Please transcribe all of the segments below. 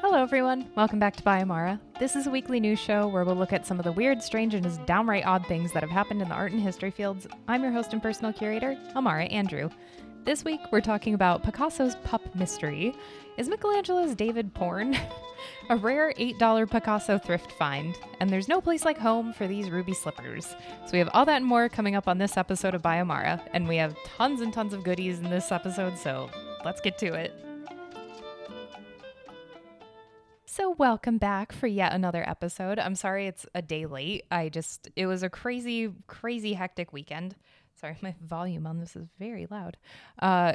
Hello everyone, welcome back to By Amara. This is a weekly news show where we'll look at some of the weird, strange, and just downright odd things that have happened in the art and history fields. I'm your host and personal curator, Amara Andrew. This week we're talking about Picasso's pup mystery. Is Michelangelo's David porn? A rare $8 Picasso thrift find, and there's no place like home for these ruby slippers. So we have all that and more coming up on this episode of By Amara, and we have tons and tons of goodies in this episode, so let's get to it. So welcome back for yet another episode. I'm sorry it's a day late. It was a crazy hectic weekend. Sorry, my volume on this is very loud.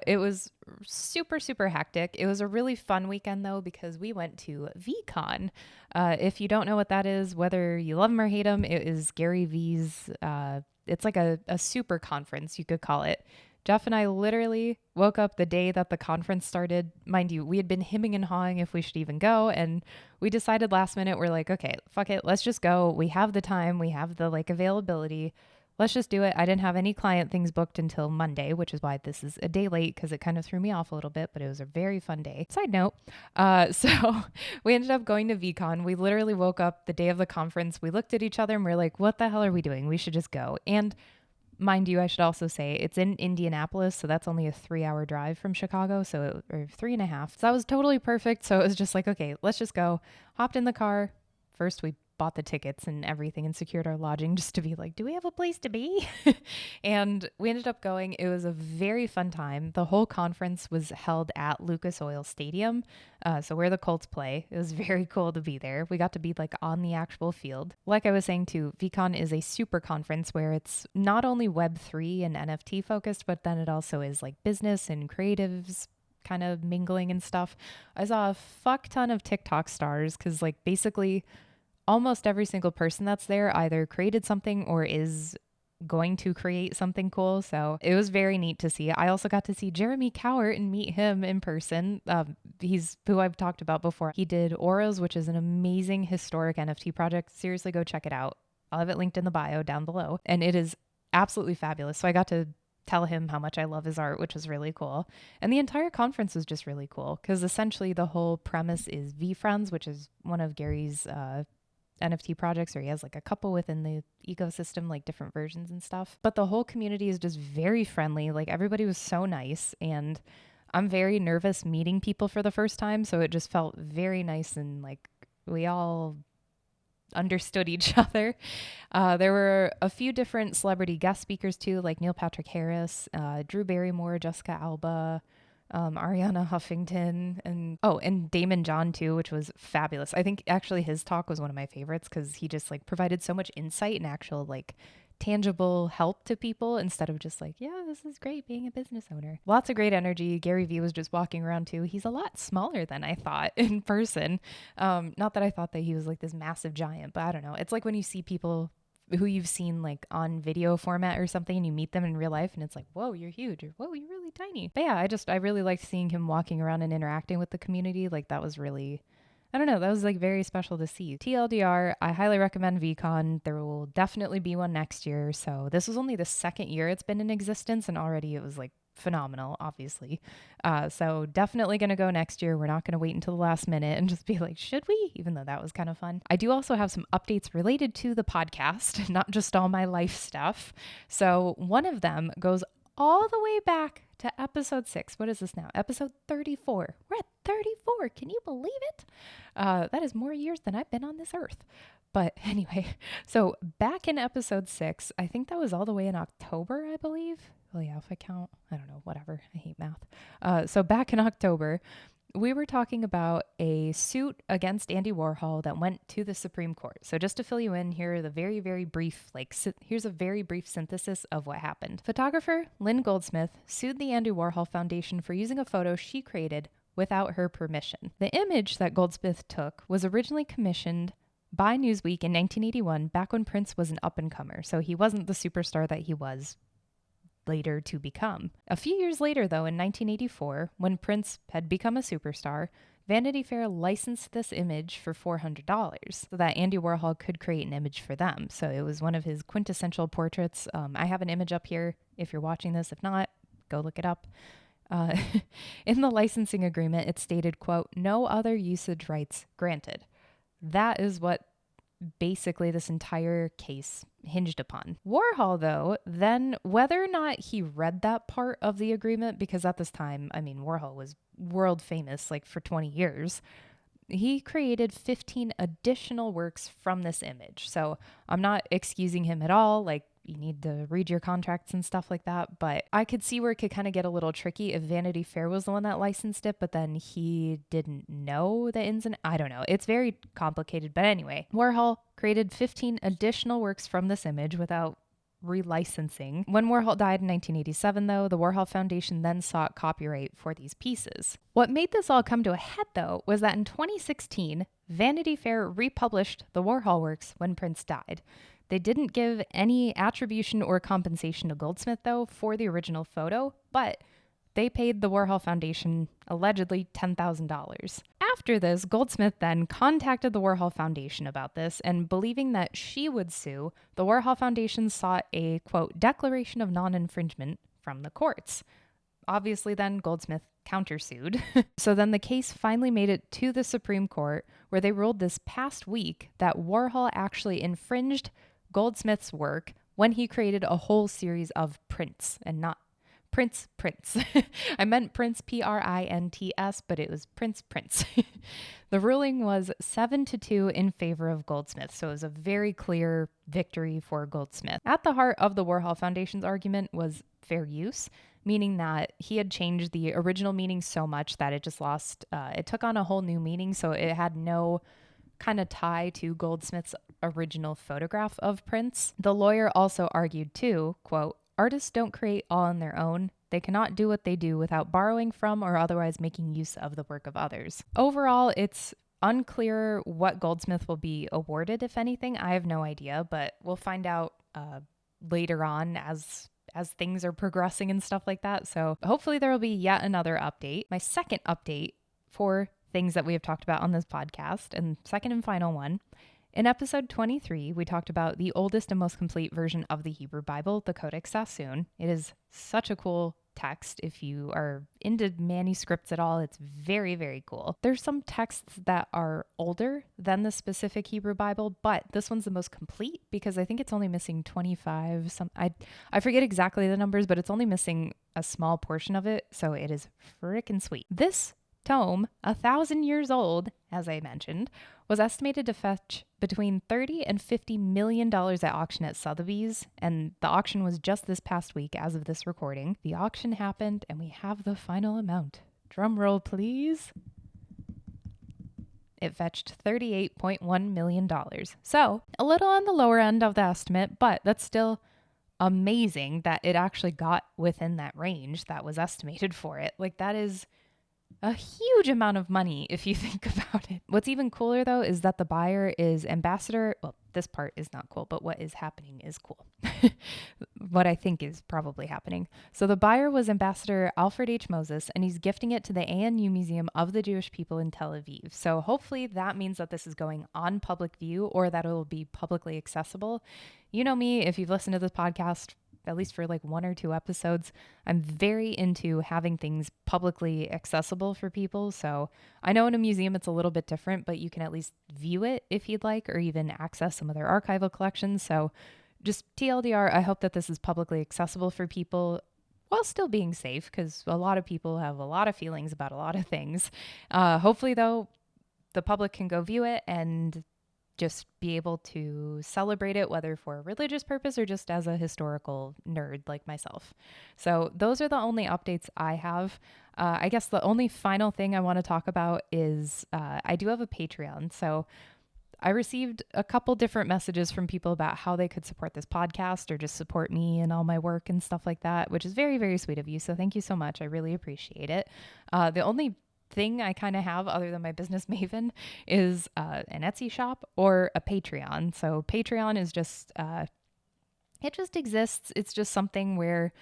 It was super hectic. It was a really fun weekend though, because we went to VCon. If you don't know what that is, whether you love him or hate him, it is Gary V's, it's like a super conference, you could call it. Jeff and I literally woke up the day that the conference started. Mind you, we had been hemming and hawing if we should even go. And we decided last minute, we're like, okay, fuck it. Let's just go. We have the time. We have the availability. Let's just do it. I didn't have any client things booked until Monday, which is why this is a day late because it kind of threw me off a little bit, but it was a very fun day. Side note. So we ended up going to VCon. We literally woke up the day of the conference. We looked at each other and we're like, what the hell are we doing? We should just go. And mind you, I should also say it's in Indianapolis, so that's only a 3-hour drive from Chicago, or 3.5. So that was totally perfect. So it was just like, okay, let's just go. Hopped in the car. First, we bought the tickets and everything and secured our lodging just to be like, do we have a place to be? And we ended up going. It was a very fun time. The whole conference was held at Lucas Oil Stadium, so where the Colts play. It was very cool to be there. We got to be like on the actual field. Like I was saying too, VCon is a super conference where it's not only Web3 and NFT focused, but then it also is like business and creatives kind of mingling and stuff. I saw a fuck ton of TikTok stars because like basically almost every single person that's there either created something or is going to create something cool. So it was very neat to see. I also got to see Jeremy Cowart and meet him in person. He's who I've talked about before. He did Auras, which is an amazing historic NFT project. Seriously, go check it out. I'll have it linked in the bio down below. And it is absolutely fabulous. So I got to tell him how much I love his art, which was really cool. And the entire conference was just really cool because essentially the whole premise is VFriends, which is one of Gary's NFT projects, or he has like a couple within the ecosystem, like different versions and stuff. But the whole community is just very friendly. Like everybody was so nice, and I'm very nervous meeting people for the first time. So it just felt very nice, and like we all understood each other. There were a few different celebrity guest speakers too, like Neil Patrick Harris, Drew Barrymore, Jessica Alba, Ariana Huffington, and Damon John too, which was fabulous. I think actually his talk was one of my favorites because he just like provided so much insight and actual like tangible help to people instead of just like, yeah, this is great being a business owner. Lots of great energy. Gary Vee was just walking around too. He's a lot smaller than I thought in person. Not that I thought that he was like this massive giant, but I don't know. It's like when you see people who you've seen like on video format or something and you meet them in real life and it's like, whoa, you're huge, or whoa, you're really tiny. But yeah, I really liked seeing him walking around and interacting with the community. Like that was really, I don't know, that was like very special to see. TLDR, I highly recommend VCon. There will definitely be one next year. So this was only the second year it's been in existence and already it was like phenomenal, obviously. So definitely going to go next year. We're not going to wait until the last minute and just be like, should we? Even though that was kind of fun. I do also have some updates related to the podcast, not just all my life stuff. So one of them goes all the way back to episode 6. What is this now? Episode 34. We're at 34. Can you believe it? That is more years than I've been on this earth. But anyway, so back in episode 6, I think that was all the way in October, I believe. Oh yeah, if I count, I don't know, whatever. I hate math. So back in October, we were talking about a suit against Andy Warhol that went to the Supreme Court. So just to fill you in, here are the very brief, here's a very brief synthesis of what happened. Photographer Lynn Goldsmith sued the Andy Warhol Foundation for using a photo she created without her permission. The image that Goldsmith took was originally commissioned by Newsweek in 1981, back when Prince was an up-and-comer. So he wasn't the superstar that he was later to become. A few years later, though, in 1984, when Prince had become a superstar, Vanity Fair licensed this image for $400 so that Andy Warhol could create an image for them. So it was one of his quintessential portraits. I have an image up here if you're watching this. If not, go look it up. Uh, in the licensing agreement, it stated, quote, "No other usage rights granted." That is what basically this entire case hinged upon. Warhol, though, then whether or not he read that part of the agreement, because at this time, I mean, Warhol was world famous like for 20 years, he created 15 additional works from this image. So I'm not excusing him at all. Like, you need to read your contracts and stuff like that. But I could see where it could kind of get a little tricky if Vanity Fair was the one that licensed it, but then he didn't know the ins and I don't know. It's very complicated. But anyway, Warhol created 15 additional works from this image without relicensing. When Warhol died in 1987, though, the Warhol Foundation then sought copyright for these pieces. What made this all come to a head, though, was that in 2016, Vanity Fair republished the Warhol works when Prince died. They didn't give any attribution or compensation to Goldsmith, though, for the original photo, but they paid the Warhol Foundation allegedly $10,000. After this, Goldsmith then contacted the Warhol Foundation about this, and believing that she would sue, the Warhol Foundation sought a, quote, declaration of non-infringement from the courts. Obviously, then Goldsmith countersued. So then the case finally made it to the Supreme Court, where they ruled this past week that Warhol actually infringed Goldsmith's work when he created a whole series of prints and not Prince. I meant Prince, Prints, but it was Prince. The ruling was 7-2 in favor of Goldsmith, so it was a very clear victory for Goldsmith. At the heart of the Warhol Foundation's argument was fair use, meaning that he had changed the original meaning so much that it just lost, it took on a whole new meaning, so it had no kind of tie to Goldsmith's original photograph of Prince. The lawyer also argued too, quote, "Artists don't create all on their own. They cannot do what they do without borrowing from or otherwise making use of the work of others." Overall, it's unclear what Goldsmith will be awarded, if anything. I have no idea, but we'll find out later on as things are progressing and stuff like that. So hopefully there will be yet another update. My second update for things that we have talked about on this podcast, and second and final one. In episode 23, we talked about the oldest and most complete version of the Hebrew Bible, the Codex Sassoon. It is such a cool text. If you are into manuscripts at all, it's very, very cool. There's some texts that are older than the specific Hebrew Bible, but this one's the most complete because I think it's only missing 25. I forget exactly the numbers, but it's only missing a small portion of it, so it is freaking sweet. This tome, 1,000 years old, as I mentioned, was estimated to fetch between $30 and $50 million at auction at Sotheby's, and the auction was just this past week as of this recording. The auction happened, and we have the final amount. Drum roll, please. It fetched $38.1 million. So, a little on the lower end of the estimate, but that's still amazing that it actually got within that range that was estimated for it. Like, that is a huge amount of money if you think about it. What's even cooler, though, is that the buyer is ambassador. Well, this part is not cool, but what is happening is cool. What I think is probably happening. So the buyer was Ambassador Alfred H. Moses, and he's gifting it to the ANU Museum of the Jewish People in Tel Aviv. So hopefully that means that this is going on public view or that it will be publicly accessible. You know me, if you've listened to this podcast at least for like 1 or 2 episodes, I'm very into having things publicly accessible for people. So I know in a museum it's a little bit different, but you can at least view it if you'd like, or even access some of their archival collections. So just TLDR, I hope that this is publicly accessible for people while still being safe, because a lot of people have a lot of feelings about a lot of things. Hopefully, though, the public can go view it and just be able to celebrate it, whether for a religious purpose or just as a historical nerd like myself. So those are the only updates I have. I guess the only final thing I want to talk about is I do have a Patreon. So I received a couple different messages from people about how they could support this podcast or just support me and all my work and stuff like that, which is very, very sweet of you. So thank you so much. I really appreciate it. The only thing I kind of have other than my business Maven is an Etsy shop or a Patreon. So Patreon is just it just exists. It's just something where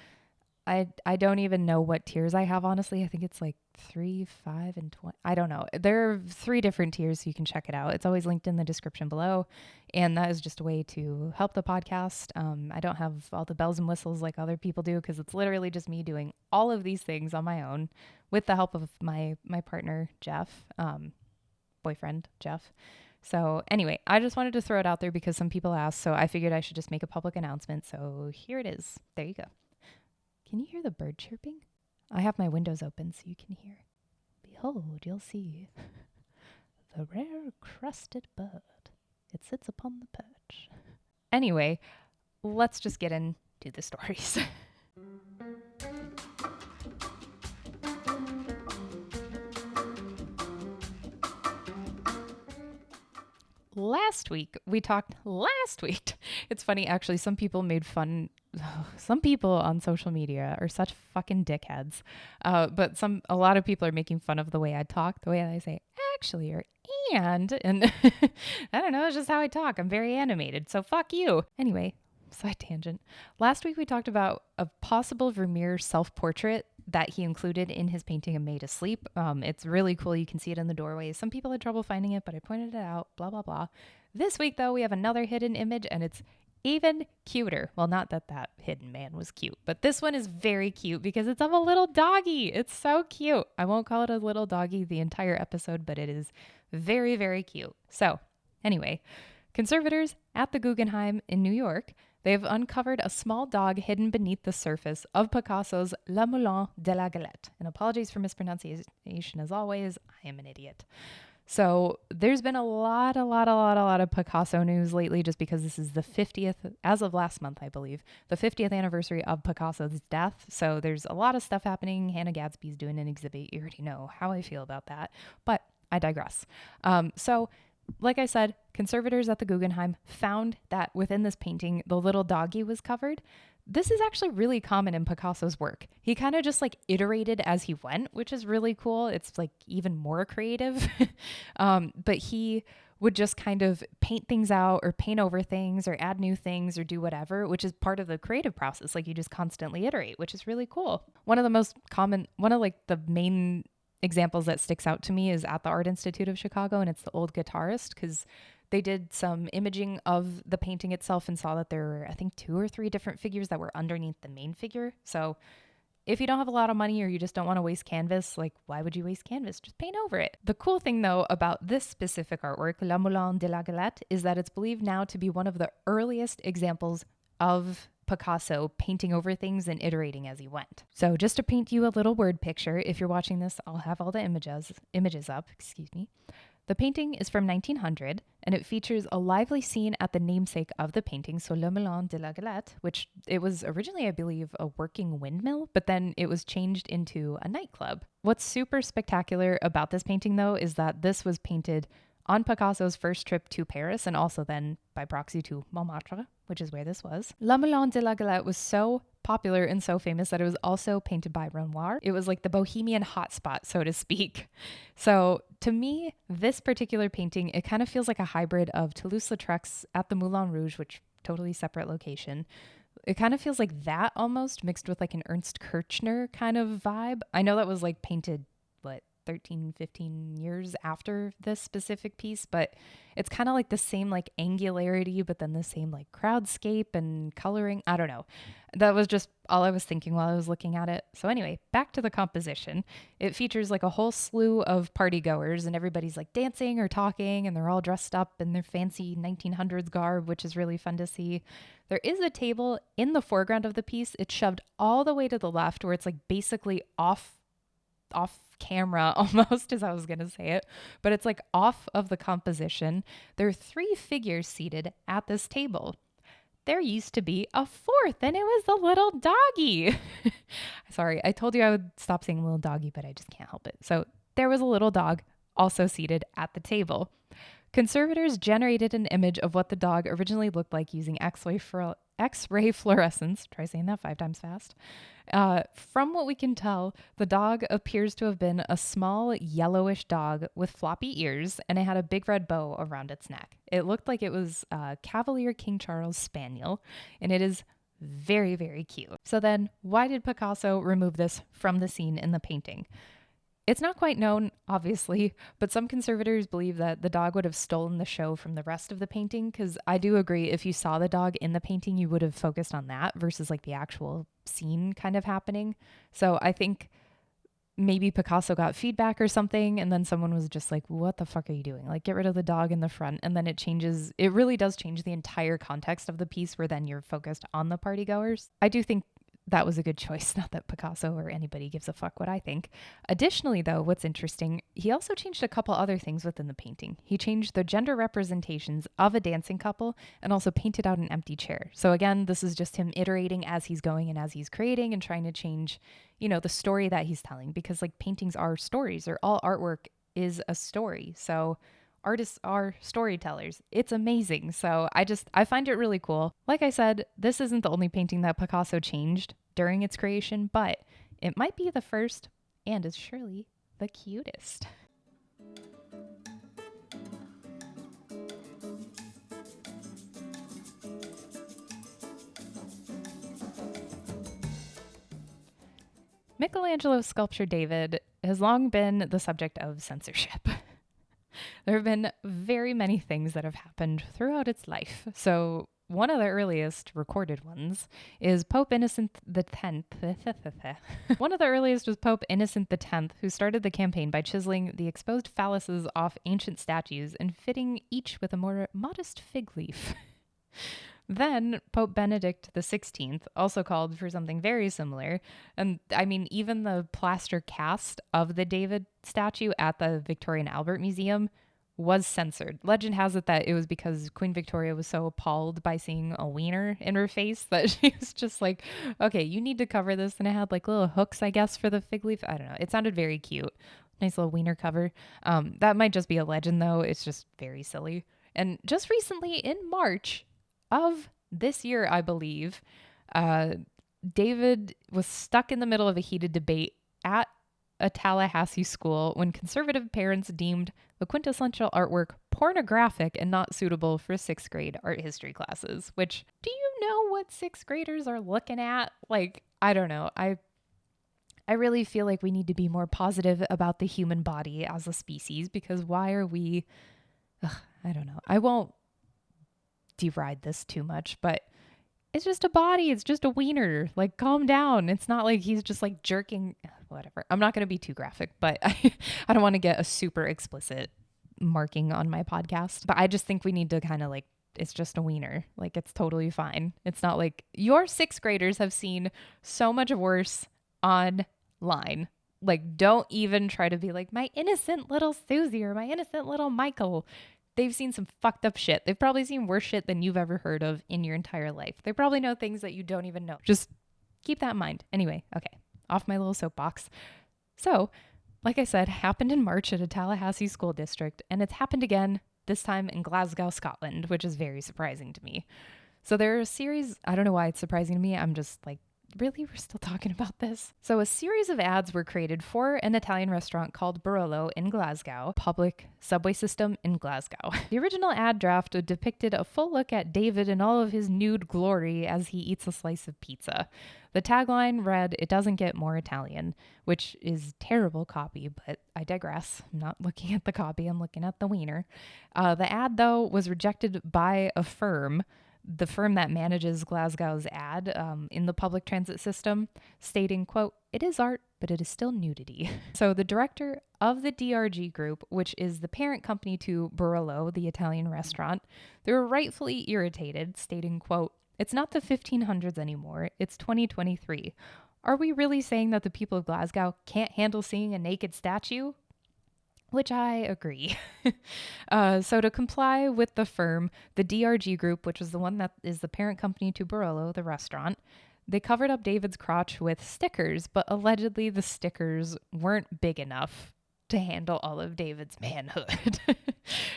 I don't even know what tiers I have, honestly. I think it's like 3, 5, and 20. I don't know. There are 3 different tiers, so you can check it out. It's always linked in the description below. And that is just a way to help the podcast. I don't have all the bells and whistles like other people do because it's literally just me doing all of these things on my own with the help of my partner, Jeff, boyfriend, Jeff. So anyway, I just wanted to throw it out there because some people asked, so I figured I should just make a public announcement. So here it is. There you go. Can you hear the bird chirping? I have my windows open so you can hear. Behold, you'll see the rare crested bird. It sits upon the perch. Anyway, let's just get into the stories. Last week. It's funny, actually, some people made fun. Some people on social media are such fucking dickheads. But a lot of people are making fun of the way I talk, the way I say actually or and I don't know, it's just how I talk. I'm very animated, so fuck you. Anyway, side tangent. Last week we talked about a possible Vermeer self-portrait that he included in his painting of May to Sleep. It's really cool. You can see it in the doorway. Some people had trouble finding it, but I pointed it out, blah, blah, blah. This week, though, we have another hidden image, and it's even cuter. Well, not that hidden man was cute, but this one is very cute because it's of a little doggy. It's so cute. I won't call it a little doggy the entire episode, but it is very, very cute. So anyway, conservators at the Guggenheim in New York, they've uncovered a small dog hidden beneath the surface of Picasso's Le Moulin de la Galette. And apologies for mispronunciation as always. I am an idiot. So there's been a lot of Picasso news lately just because this is the 50th, as of last month, I believe, the 50th anniversary of Picasso's death. So there's a lot of stuff happening. Hannah Gadsby's doing an exhibit. You already know how I feel about that, but I digress. Like I said, conservators at the Guggenheim found that within this painting, the little doggy was covered. This is actually really common in Picasso's work. He kind of just like iterated as he went, which is really cool. It's like even more creative. But he would just kind of paint things out or paint over things or add new things or do whatever, which is part of the creative process. Like you just constantly iterate, which is really cool. One of the main examples that sticks out to me is at the Art Institute of Chicago, and it's the old guitarist, because they did some imaging of the painting itself and saw that there were, I think, 2 or 3 different figures that were underneath the main figure. So if you don't have a lot of money or you just don't want to waste canvas, like why would you waste canvas? Just paint over it. The cool thing though about this specific artwork, Le Moulin de la Galette, is that it's believed now to be one of the earliest examples of Picasso painting over things and iterating as he went. So just to paint you a little word picture, if you're watching this, I'll have all the images up, The painting is from 1900, and it features a lively scene at the namesake of the painting, so Le Moulin de la Galette, which it was originally, I believe, a working windmill, but then it was changed into a nightclub. What's super spectacular about this painting, though, is that this was painted on Picasso's first trip to Paris and also then by proxy to Montmartre, which is where this was. Le Moulin de la Galette was so popular and so famous that it was also painted by Renoir. It was like the bohemian hotspot, so to speak. So to me, this particular painting, it kind of feels like a hybrid of Toulouse-Lautrec's at the Moulin Rouge, which totally separate location. It kind of feels like that almost mixed with like an Ernst Kirchner kind of vibe. I know that was like painted, 13, 15 years after this specific piece, but it's kind of like the same like angularity, but then the same like crowdscape and coloring. I don't know. That was just all I was thinking while I was looking at it. So anyway, back to the composition. It features like a whole slew of party goers and everybody's like dancing or talking and they're all dressed up in their fancy 1900s garb, which is really fun to see. There is a table in the foreground of the piece. It's shoved all the way to the left where it's like basically off camera almost, as I was going to say it, but it's like off of the composition. There are 3 figures seated at this table. There used to be a 4th, and it was the little doggy. Sorry, I told you I would stop saying little doggy, but I just can't help it. So there was a little dog also seated at the table. Conservators generated an image of what the dog originally looked like using X-ray fluorescence. Try saying that 5 times fast. From what we can tell, the dog appears to have been a small yellowish dog with floppy ears, and it had a big red bow around its neck. It looked like it was a Cavalier King Charles Spaniel, and it is Very, very cute. So then, why did Picasso remove this from the scene in the painting? It's not quite known, obviously, but some conservators believe that the dog would have stolen the show from the rest of the painting, because I do agree if you saw the dog in the painting, you would have focused on that versus like the actual scene kind of happening. So I think maybe Picasso got feedback or something, and then someone was just like, what the fuck are you doing? Like, get rid of the dog in the front. And then it really does change the entire context of the piece where then you're focused on the party goers. I do think that was a good choice. Not that Picasso or anybody gives a fuck what I think. Additionally, though, what's interesting, he also changed a couple other things within the painting. He changed the gender representations of a dancing couple and also painted out an empty chair. So again, this is just him iterating as he's going and as he's creating and trying to change, the story that he's telling, because like paintings are stories, or all artwork is a story. So artists are storytellers. It's amazing. So I find it really cool. Like I said, this isn't the only painting that Picasso changed during its creation, but it might be the first and is surely the cutest. Michelangelo's sculpture David has long been the subject of censorship. There have been very many things that have happened throughout its life. So one of the earliest recorded ones is Pope Innocent X. One of the earliest was Pope Innocent X, who started the campaign by chiseling the exposed phalluses off ancient statues and fitting each with a more modest fig leaf. Then Pope Benedict XVI also called for something very similar. And I mean, even the plaster cast of the David statue at the Victoria and Albert Museum was censored. Legend has it that it was because Queen Victoria was so appalled by seeing a wiener in her face that she was just like, okay, you need to cover this. And it had like little hooks, I guess, for the fig leaf. I don't know. It sounded very cute. Nice little wiener cover. That might just be a legend, though. It's just very silly. And just recently in March of this year, I believe, David was stuck in the middle of a heated debate at a Tallahassee school when conservative parents deemed the quintessential artwork pornographic and not suitable for sixth grade art history classes. Which, do you know what sixth graders are looking at? Like, I don't know. I really feel like we need to be more positive about the human body as a species, because why are we... I don't know. I won't deride this too much, but it's just a body. It's just a wiener. Like, calm down. It's not like he's just like jerking. Whatever. I'm not going to be too graphic, but I don't want to get a super explicit marking on my podcast. But I just think we need to kind of like, it's just a wiener. Like, it's totally fine. It's not like your sixth graders have seen so much worse online. Like, don't even try to be like my innocent little Susie or my innocent little Michael. They've seen some fucked up shit. They've probably seen worse shit than you've ever heard of in your entire life. They probably know things that you don't even know. Just keep that in mind. Anyway, okay, off my little soapbox. So, like I said, happened in March at a Tallahassee school district, and it's happened again, this time in Glasgow, Scotland, which is very surprising to me. So there are a series, I don't know why it's surprising to me. I'm just like, really? We're still talking about this? So a series of ads were created for an Italian restaurant called Barolo in Glasgow, public subway system in Glasgow. The original ad draft depicted a full look at David in all of his nude glory as he eats a slice of pizza. The tagline read, "It doesn't get more Italian," which is terrible copy, but I digress. I'm not looking at the copy, I'm looking at the wiener. The ad, though, was rejected by a firm, the firm that manages Glasgow's ad in the public transit system, stating, quote, "It is art, but it is still nudity." So the director of the DRG group, which is the parent company to Barolo, the Italian restaurant, they were rightfully irritated, stating, quote, "It's not the 1500s anymore, it's 2023. Are we really saying that the people of Glasgow can't handle seeing a naked statue?" Which I agree. So to comply with the firm, the DRG group, which is the one that is the parent company to Barolo, the restaurant, they covered up David's crotch with stickers, but allegedly the stickers weren't big enough to handle all of David's manhood.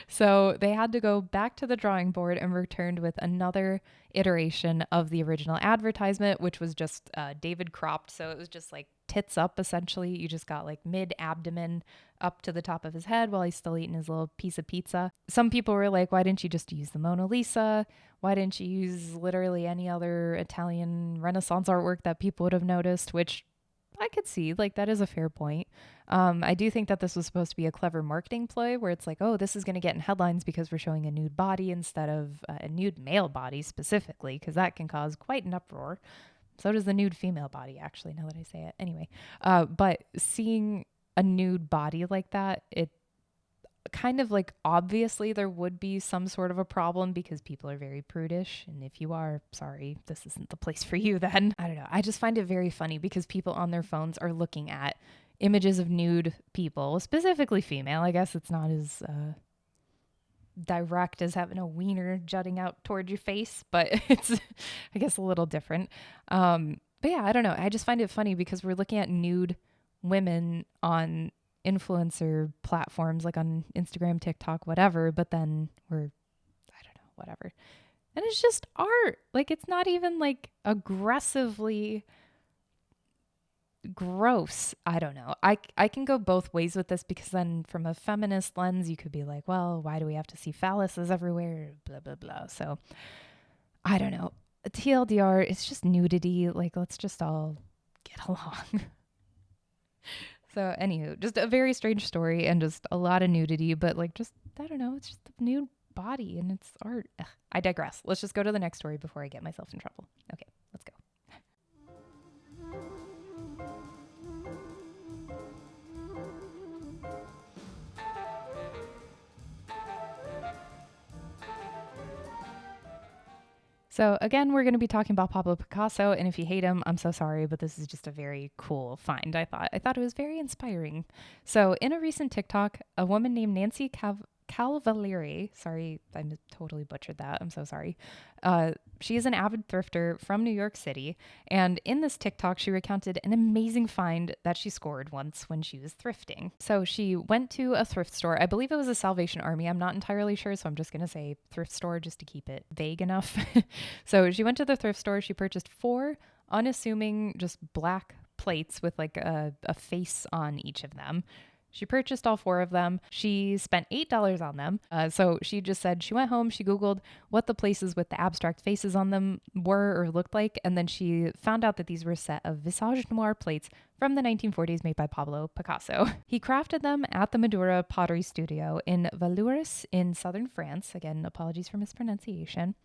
So they had to go back to the drawing board and returned with another iteration of the original advertisement, which was just David cropped. So it was just like tits up, essentially. You just got like mid abdomen up to the top of his head while he's still eating his little piece of pizza. Some people were like, why didn't you just use the Mona Lisa? Why didn't you use literally any other Italian Renaissance artwork that people would have noticed? Which I could see, like, that is a fair point. I do think that this was supposed to be a clever marketing ploy where it's like, oh, this is going to get in headlines because we're showing a nude body instead of a nude male body specifically, because that can cause quite an uproar. So does the nude female body, actually, now that I say it. Anyway, but seeing a nude body like that, it kind of like obviously there would be some sort of a problem because people are very prudish. And if you are, sorry, this isn't the place for you then. I don't know. I just find it very funny because people on their phones are looking at images of nude people, specifically female. I guess it's not as direct as having a wiener jutting out toward your face, but it's, I guess, a little different. But yeah, I don't know. I just find it funny because we're looking at nude women on influencer platforms like on Instagram, TikTok, whatever, but then I don't know, whatever. And it's just art. Like, it's not even like aggressively gross. I don't know. I can go both ways with this because then from a feminist lens, you could be like, well, why do we have to see phalluses everywhere? Blah, blah, blah. So I don't know. TLDR, it's just nudity. Like, let's just all get along. So anywho, just a very strange story and just a lot of nudity, but like, just, I don't know, it's just a nude body and it's art. Ugh, I digress. Let's just go to the next story before I get myself in trouble. Okay, let's go. So again, we're going to be talking about Pablo Picasso, and if you hate him, I'm so sorry, but this is just a very cool find. I thought it was very inspiring. So in a recent TikTok, a woman named Nancy Calvalieri, sorry, I totally butchered that. I'm so sorry. She is an avid thrifter from New York City. And in this TikTok, she recounted an amazing find that she scored once when she was thrifting. So she went to a thrift store. I believe it was a Salvation Army. I'm not entirely sure. So I'm just going to say thrift store just to keep it vague enough. So she went to the thrift store. She purchased 4 unassuming, just black plates with like a face on each of them. She purchased all 4 of them. She spent $8 on them. So she just said she went home, she Googled what the places with the abstract faces on them were or looked like, and then she found out that these were a set of Visage Noir plates from the 1940s made by Pablo Picasso. He crafted them at the Madura Pottery Studio in Vallauris in southern France. Again, apologies for mispronunciation.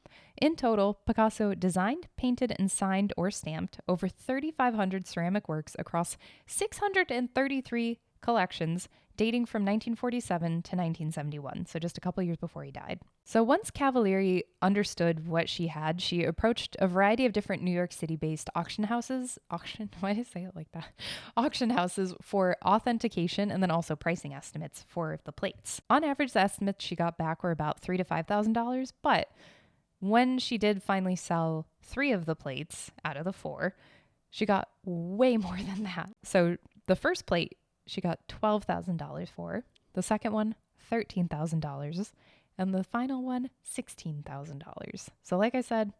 In total, Picasso designed, painted, and signed or stamped over 3,500 ceramic works across 633 collections dating from 1947 to 1971, so just a couple years before he died. So once Cavalieri understood what she had, she approached a variety of different New York City-based auction houses for authentication and then also pricing estimates for the plates. On average, the estimates she got back were about $3,000 to $5,000, but when she did finally sell 3 of the plates out of the 4, she got way more than that. So the first plate she got $12,000 for, the second one, $13,000, and the final one, $16,000. So like I said,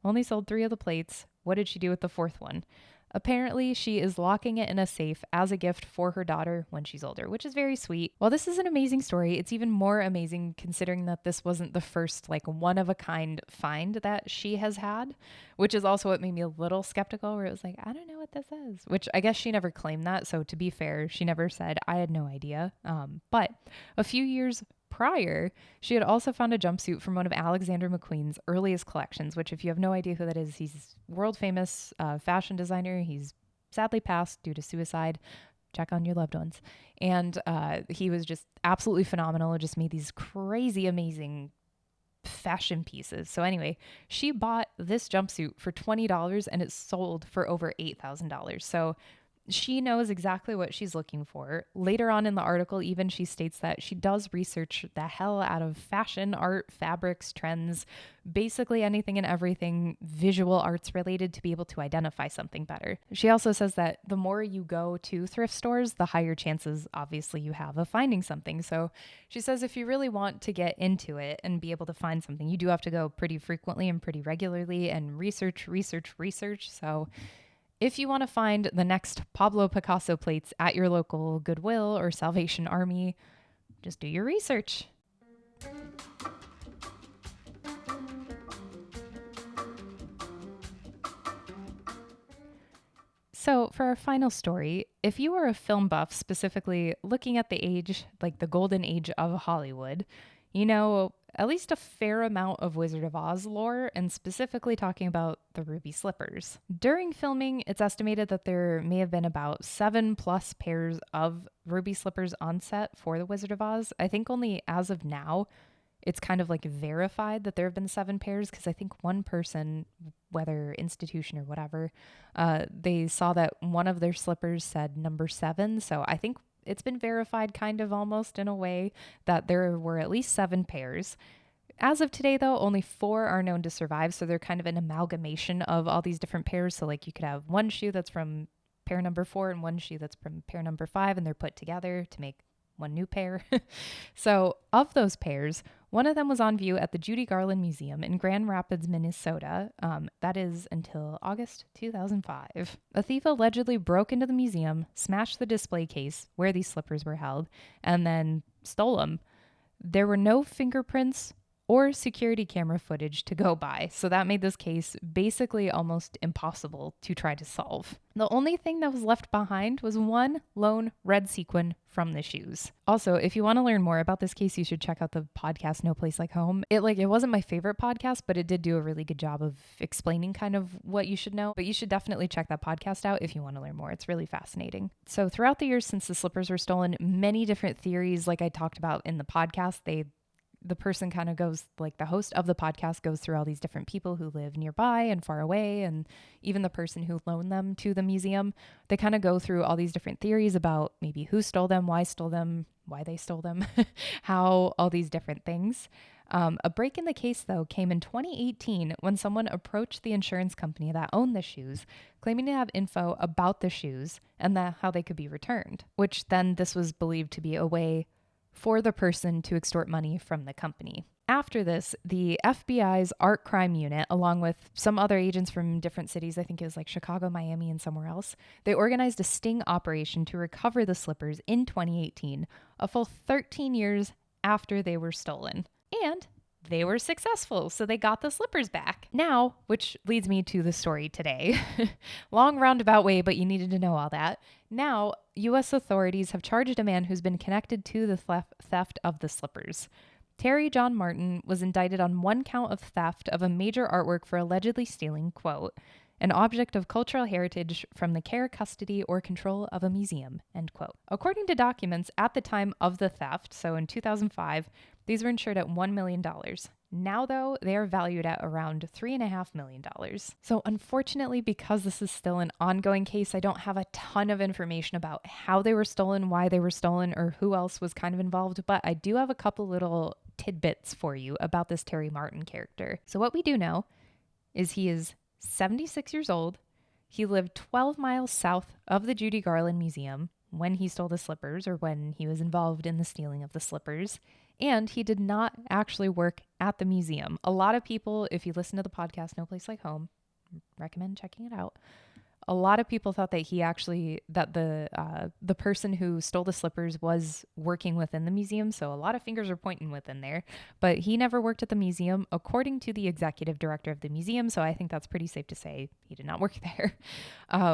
only sold 3 of the plates. What did she do with the 4th one? Apparently, she is locking it in a safe as a gift for her daughter when she's older, which is very sweet. While this is an amazing story, it's even more amazing considering that this wasn't the first like one-of-a-kind find that she has had, which is also what made me a little skeptical where it was like, I don't know what this is, which I guess she never claimed that. So to be fair, she never said, I had no idea. But a few years prior, she had also found a jumpsuit from one of Alexander McQueen's earliest collections, which if you have no idea who that is, he's world famous fashion designer. He's sadly passed due to suicide. Check on your loved ones. And he was just absolutely phenomenal. Just made these crazy, amazing fashion pieces. So anyway, she bought this jumpsuit for $20 and it sold for over $8,000. So she knows exactly what she's looking for. Later on in the article, even she states that she does research the hell out of fashion, art, fabrics, trends, basically anything and everything visual arts related to be able to identify something better. She also says that the more you go to thrift stores, the higher chances obviously you have of finding something. So she says if you really want to get into it and be able to find something, you do have to go pretty frequently and pretty regularly and research. So If you want to find the next Pablo Picasso plates at your local Goodwill or Salvation Army, just do your research. So, for our final story, if you are a film buff, specifically looking at the age, like the golden age of Hollywood, you know at least a fair amount of Wizard of Oz lore, and specifically talking about the ruby slippers. During filming, it's estimated that there may have been about 7+ pairs of ruby slippers on set for the Wizard of Oz. I think only as of now, it's kind of like verified that there have been 7 pairs, because I think one person, whether institution or whatever, they saw that one of their slippers said number 7. So I think it's been verified kind of almost in a way that there were at least 7 pairs. As of today, though, only 4 are known to survive. So they're kind of an amalgamation of all these different pairs. So like you could have one shoe that's from pair number 4 and one shoe that's from pair number 5, and they're put together to make one new pair. So of those pairs, one of them was on view at the Judy Garland Museum in Grand Rapids, Minnesota. That is until August 2005. A thief allegedly broke into the museum, smashed the display case where these slippers were held, and then stole them. There were no fingerprints or security camera footage to go by, so that made this case basically almost impossible to try to solve. The only thing that was left behind was one lone red sequin from the shoes. Also, if you want to learn more about this case, you should check out the podcast No Place Like Home. It wasn't my favorite podcast, but it did do a really good job of explaining kind of what you should know. But you should definitely check that podcast out if you want to learn more. It's really fascinating. So throughout the years since the slippers were stolen, many different theories, like I talked about in the podcast, the person kind of goes, like the host of the podcast goes through all these different people who live nearby and far away, and even the person who loaned them to the museum. They kind of go through all these different theories about maybe who stole them, why they stole them, how, all these different things. A break in the case, though, came in 2018 when someone approached the insurance company that owned the shoes, claiming to have info about the shoes and how they could be returned, which then this was believed to be a way for the person to extort money from the company. After this, the FBI's art crime unit, along with some other agents from different cities, I think it was like Chicago, Miami, and somewhere else, they organized a sting operation to recover the slippers in 2018, a full 13 years after they were stolen. And they were successful, so they got the slippers back. Now, which leads me to the story today. Long roundabout way, but you needed to know all that. Now, U.S. authorities have charged a man who's been connected to the theft of the slippers. Terry John Martin was indicted on 1 count of theft of a major artwork for allegedly stealing, quote, an object of cultural heritage from the care, custody, or control of a museum, end quote. According to documents at the time of the theft, so in 2005, these were insured at $1 million. Now, though, they are valued at around $3.5 million. So unfortunately, because this is still an ongoing case, I don't have a ton of information about how they were stolen, why they were stolen, or who else was kind of involved, but I do have a couple little tidbits for you about this Terry Martin character. So what we do know is he is 76 years old. He lived 12 miles south of the Judy Garland Museum when he stole the slippers, or when he was involved in the stealing of the slippers. And he did not actually work at the museum. A lot of people, if you listen to the podcast No Place Like Home, recommend checking it out. A lot of people thought that the person who stole the slippers was working within the museum, so a lot of fingers are pointing within there. But he never worked at the museum, according to the executive director of the museum, so I think that's pretty safe to say he did not work there.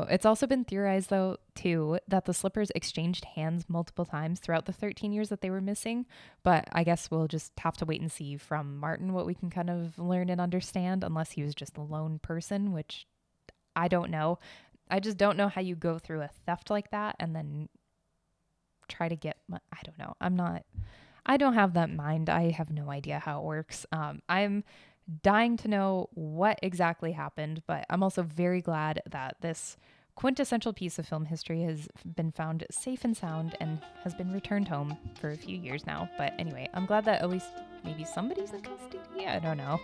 It's also been theorized, though, too, that the slippers exchanged hands multiple times throughout the 13 years that they were missing, but I guess we'll just have to wait and see from Martin what we can kind of learn and understand, unless he was just a lone person, which I don't know. I just don't know how you go through a theft like that and then try to get, I don't know. I don't have that mind. I have no idea how it works. I'm dying to know what exactly happened, but I'm also very glad that this quintessential piece of film history has been found safe and sound and has been returned home for a few years now. But anyway, I'm glad that at least maybe somebody's in custody. I don't know.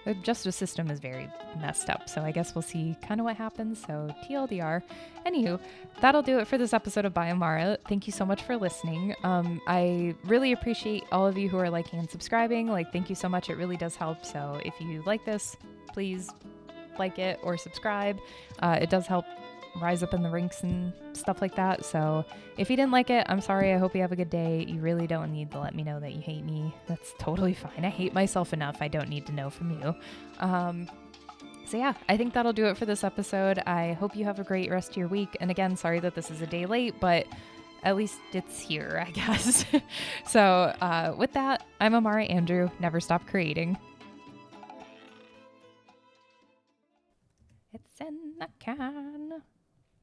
The justice system is very messed up, so I guess we'll see kind of what happens, so TLDR. Anywho, that'll do it for this episode of By Amara. Thank you so much for listening. I really appreciate all of you who are liking and subscribing. Thank you so much. It really does help, so if you like this, please like it or subscribe. It does help rise up in the ranks and stuff like that. So if you didn't like it, I'm sorry. I hope you have a good day. You really don't need to let me know that you hate me. That's totally fine. I hate myself enough. I don't need to know from you. So yeah, I think that'll do it for this episode. I hope you have a great rest of your week. And again, sorry that this is a day late, but at least it's here, I guess. So with that, I'm Amara Andrew. Never stop creating. It's in the can.